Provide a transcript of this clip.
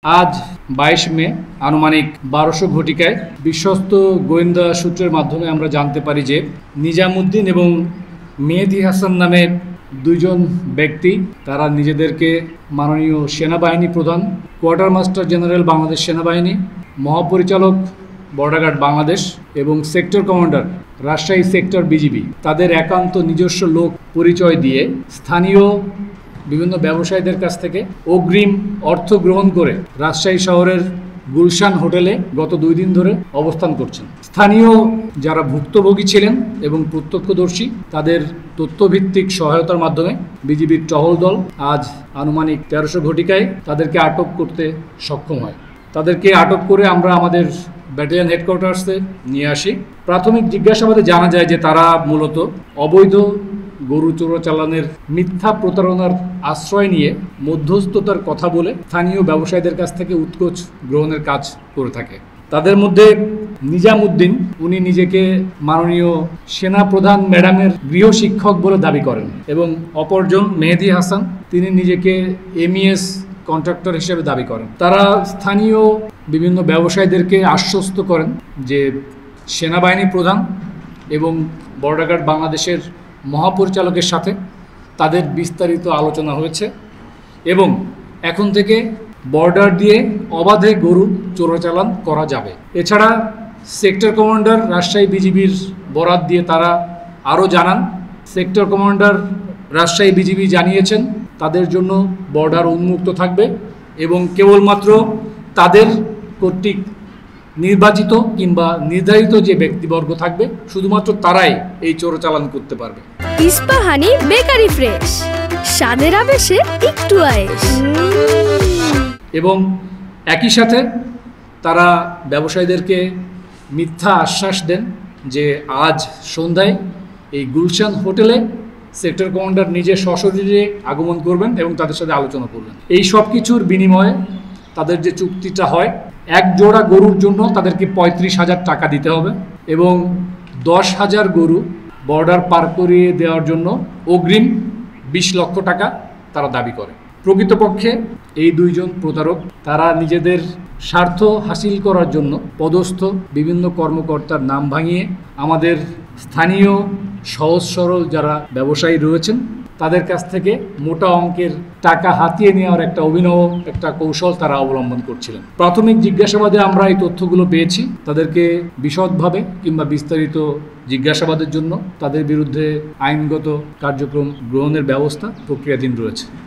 আজ ২২ মে আনুমানিক ১২০০ ঘটিকায় বিশ্বস্ত গোয়েন্দা সূত্রের মাধ্যমে আমরা জানতে পারি যে নিজামুদ্দিন এবং মেহেদী হাসান নামে দুইজন ব্যক্তি তারা নিজেদেরকে মাননীয় সেনাবাহিনী প্রধান, কোয়ার্টার মাস্টার জেনারেল বাংলাদেশ সেনাবাহিনী, মহাপরিচালক বর্ডার গার্ড বাংলাদেশ এবং sector commander Rajshahi sector BGB তাদের একান্ত নিজস্ব লোক পরিচয় দিয়ে স্থানীয় বিভিন্ন ব্যবসায়ীদের কাছ থেকে অগ্রিম অর্থ গ্রহণ করে রাজশাহী শহরের গুলশান হোটেলে গত ২ দিন ধরে অবস্থান করছেন। স্থানীয় যারা ভুক্তভোগী ছিলেন এবং প্রত্যক্ষদর্শী তাদের তথ্যভিত্তিক সহায়তার মাধ্যমে বিজিবির টহল দল আজ আনুমানিক ১৩০০ ঘটিকায় তাদেরকে আটক করতে সক্ষম হয়। তাদেরকে আটক করে আমরা আমাদের ব্যাটালিয়ন হেডকোয়ার্টার্সে নিয়ে আসি। প্রাথমিক জিজ্ঞাসাবাদে জানা যায় যে তারা মূলত অবৈধ গরু চোরাচালানের মিথ্যা প্রতারণার আশ্রয় নিয়ে মধ্যস্থতার কথা বলে স্থানীয় ব্যবসায়ীদের কাছ থেকে উৎকোচ গ্রহণের কাজ করে থাকে। তাদের মধ্যে নিজামুদ্দিন উনি নিজেকে মাননীয় সেনাপ্রধান ম্যাডামের গৃহ শিক্ষক বলে দাবি করেন এবং অপরজন মেহেদী হাসান তিনি নিজেকে এমইএস কন্ট্রাক্টর হিসেবে দাবি করেন। তারা স্থানীয় বিভিন্ন ব্যবসায়ীদেরকে আশ্বস্ত করেন যে সেনাবাহিনী প্রধান এবং বর্ডার গার্ড বাংলাদেশের মহাপরিচালকের সাথে তাদের বিস্তারিত আলোচনা হয়েছে এবং এখন থেকে বর্ডার দিয়ে অবাধে গরু চোরাচালান করা যাবে। এছাড়া সেক্টর কমান্ডার রাজশাহী বিজিবির বরাত দিয়ে তারা আরও জানান, সেক্টর কমান্ডার রাজশাহী বিজিবি জানিয়েছেন তাদের জন্য বর্ডার উন্মুক্ত থাকবে এবং কেবলমাত্র তাদের কর্তৃক নির্বাচিত কিংবা নির্ধারিত যে ব্যক্তিবর্গ থাকবে শুধুমাত্র তারাই এই চোরাচালান করতে পারবে। ইস্পাহানি বেকারি ফ্রেশ, স্বাদের আবেশে একটু আয়েশ। এবং একই সাথে তারা ব্যবসায়ীদেরকে মিথ্যা আশ্বাস দেন যে আজ সন্ধ্যায় এই গুলশান হোটেলে সেক্টর কমান্ডার নিজে সশরীরে আগমন করবেন এবং তাদের সাথে আলোচনা করবেন। এই সব কিছুর বিনিময়ে তাদের যে চুক্তিটা হয়, এক জোড়া গরুর জন্য তাদেরকে ৩৫,০০০ টাকা দিতে হবে এবং ১০,০০০ গরু বর্ডার পার করিয়ে দেওয়ার জন্য অগ্রিম ২০ লক্ষ টাকা তারা দাবি করে। প্রকৃতপক্ষে এই দুইজন প্রতারক তারা নিজেদের স্বার্থ হাসিল করার জন্য পদস্থ বিভিন্ন কর্মকর্তার নাম ভাঙিয়ে আমাদের স্থানীয় সহজ সরল যারা ব্যবসায়ী রয়েছেন তাদের কাছ থেকে মোটা অঙ্কের টাকা হাতিয়ে নেওয়ার একটা অভিনব একটা কৌশল তারা অবলম্বন করছিলেন। প্রাথমিক জিজ্ঞাসাবাদে আমরা এই তথ্যগুলো পেয়েছি। তাদেরকে বিশদভাবে কিংবা বিস্তারিত জিজ্ঞাসাবাদের জন্য তাদের বিরুদ্ধে আইনগত কার্যক্রম গ্রহণের ব্যবস্থা প্রক্রিয়াধীন রয়েছে।